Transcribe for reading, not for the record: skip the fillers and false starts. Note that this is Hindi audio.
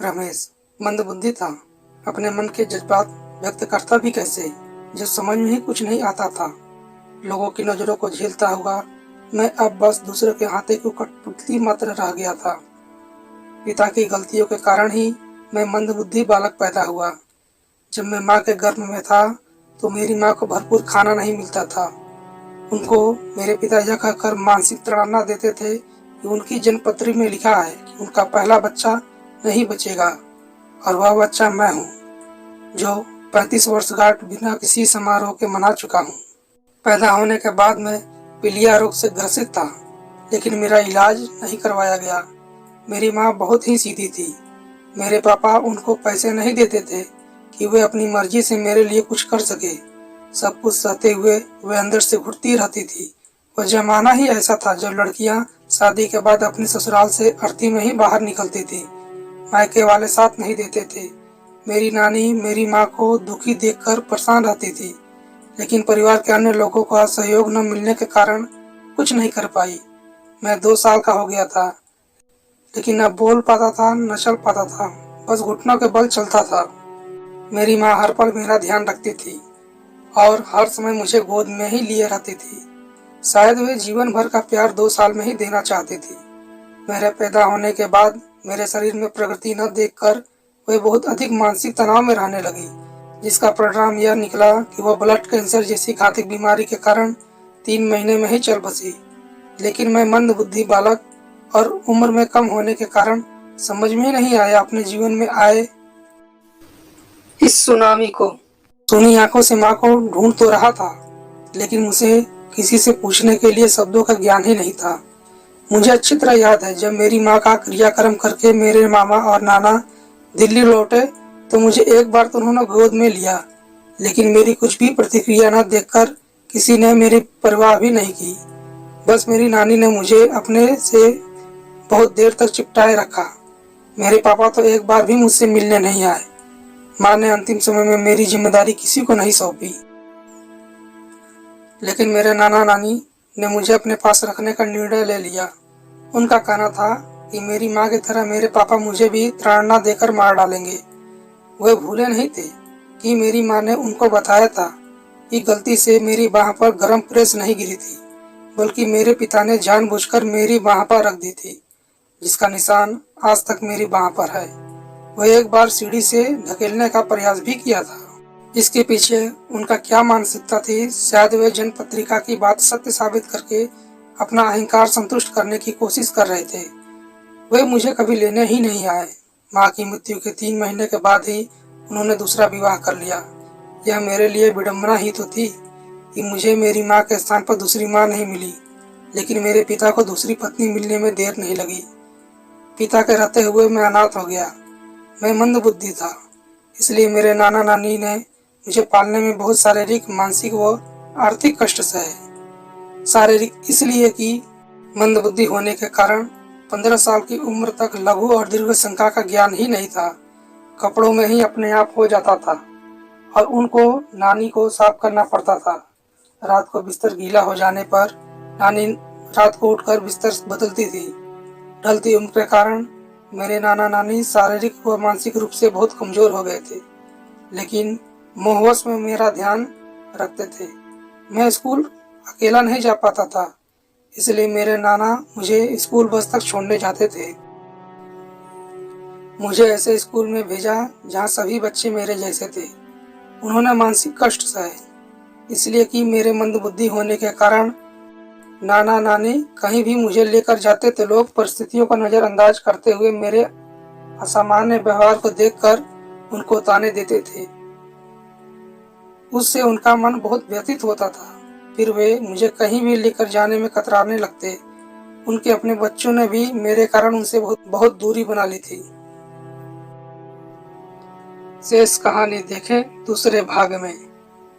रमेश मंदबुद्धि था। अपने मन के जज्बात व्यक्त करता भी कैसे, जो समझ में ही कुछ नहीं आता था। लोगों की नजरों को झेलता हुआ मैं अब बस दूसरे के हाथे को कठपुतली मात्र रह गया था। पिता की गलतियों के कारण ही मैं मंदबुद्धि बालक पैदा हुआ। जब मैं माँ के गर्भ में था तो मेरी माँ को भरपूर खाना नहीं मिलता था। उनको मेरे पिता यह कहकर मानसिक ताड़ना देते थे कि उनकी जन्मपत्री में लिखा है कि उनका पहला बच्चा नहीं बचेगा और वह बच्चा मैं हूँ, जो 35 वर्षगांठ बिना किसी समारोह के मना चुका हूँ। पैदा होने के बाद मैं पीलिया रोग से ग्रसित था, लेकिन मेरा इलाज नहीं करवाया गया। मेरी माँ बहुत ही सीधी थी। मेरे पापा उनको पैसे नहीं देते थे कि वे अपनी मर्जी से मेरे लिए कुछ कर सके। सब कुछ सहते हुए वे अंदर से घुटती रहती थी। वह जमाना ही ऐसा था जब लड़कियां शादी के बाद अपने ससुराल से अर्थी में ही बाहर निकलती थी। मायके वाले साथ नहीं देते थे। मेरी नानी मेरी माँ को दुखी देखकर परेशान रहती थी, लेकिन परिवार के अन्य लोगों का सहयोग न मिलने के कारण कुछ नहीं कर पाई। मैं 2 साल का हो गया था, लेकिन न बोल पाता था न चल पाता था, बस घुटनों के बल चलता था। मेरी माँ हर पल मेरा ध्यान रखती थी और हर समय मुझे गोद में ही लिए रहती थी। शायद वे जीवन भर का प्यार 2 साल में ही देना चाहती थी। मेरे पैदा होने के बाद मेरे शरीर में प्रगति न देखकर वे बहुत अधिक मानसिक तनाव में रहने लगी, जिसका परिणाम यह निकला कि वह ब्लड कैंसर जैसी घातक बीमारी के कारण 3 महीने में ही चल बसी। लेकिन मैं मंदबुद्धि बालक और उम्र में कम होने के कारण समझ में नहीं आया अपने जीवन में आए इस सुनामी को। सुनी आंखों से माँ को ढूंढ तो रहा था, लेकिन मुझे किसी से पूछने के लिए शब्दों का ज्ञान ही नहीं था। मुझे अच्छी तरह याद है, जब मेरी माँ का क्रियाक्रम करके मेरे मामा और नाना दिल्ली लौटे तो मुझे एक बार तो उन्होंने गोद में लिया, लेकिन मेरी कुछ भी प्रतिक्रिया न देखकर किसी ने मेरी परवाह भी नहीं की। बस मेरी नानी ने मुझे अपने से बहुत देर तक चिपटाए रखा। मेरे पापा तो एक बार भी मुझसे मिलने नहीं आए। माँ ने अंतिम समय में मेरी जिम्मेदारी किसी को नहीं सौंपी, लेकिन मेरे नाना नानी ने मुझे अपने पास रखने का निर्णय ले लिया। उनका कहना था कि मेरी माँ की तरह मेरे पापा मुझे भी ताड़ना देकर मार डालेंगे। वे भूले नहीं थे कि मेरी माँ ने उनको बताया था कि गलती से मेरी बाह पर गरम प्रेस नहीं गिरी थी, बल्कि मेरे पिता ने जानबूझकर मेरी बाह पर रख दी थी, जिसका निशान आज तक मेरी बाह पर है। वह एक बार सीढ़ी से धकेलने का प्रयास भी किया था। इसके पीछे उनका क्या मानसिकता थी, शायद वे जन पत्रिका की बात सत्य साबित करके अपना अहंकार संतुष्ट करने की कोशिश कर रहे थे। वे मुझे कभी लेने ही नहीं आए। माँ की मृत्यु के 3 महीने के बाद ही उन्होंने दूसरा विवाह कर लिया। यह मेरे लिए विडम्बना ही तो थी कि मुझे मेरी माँ के स्थान पर दूसरी माँ नहीं मिली, लेकिन मेरे पिता को दूसरी पत्नी मिलने में देर नहीं लगी। पिता के रहते हुए मैं अनाथ हो गया। मैं मंदबुद्धि था, इसलिए मेरे नाना नानी ने मुझे पालने में बहुत शारीरिक, मानसिक व आर्थिक कष्ट सहे। शारीरिक इसलिए कि मंदबुद्धि होने के कारण 15 साल की उम्र तक लघु और दीर्घ संख्या का ज्ञान ही नहीं था। कपड़ों में ही अपने आप हो जाता था और उनको नानी को साफ करना पड़ता था। रात को बिस्तर गीला हो जाने पर नानी रात को उठकर बिस्तर बदलती थी। ढलती उम्र के कारण मेरे नाना नानी शारीरिक व मानसिक रूप से बहुत कमजोर हो गए थे, लेकिन मोहवश में मेरा ध्यान रखते थे। मैं स्कूल अकेला नहीं जा पाता था, इसलिए मेरे नाना मुझे स्कूल बस तक छोड़ने जाते थे। मुझे ऐसे स्कूल में भेजा जहाँ सभी बच्चे मेरे जैसे थे। उन्होंने मानसिक कष्ट सहे, इसलिए कि मेरे मंदबुद्धि होने के कारण नाना नानी कहीं भी मुझे लेकर जाते तो लोग परिस्थितियों को नजरअंदाज करते हुए मेरे असामान्य व्यवहार को देखकर उनको ताने देते थे। उससे उनका मन बहुत व्यथित होता था। फिर वे मुझे कहीं भी लेकर जाने में कतराने लगते। उनके अपने बच्चों ने भी मेरे कारण उनसे बहुत दूरी बना ली थी। शेष कहानी देखें दूसरे भाग में।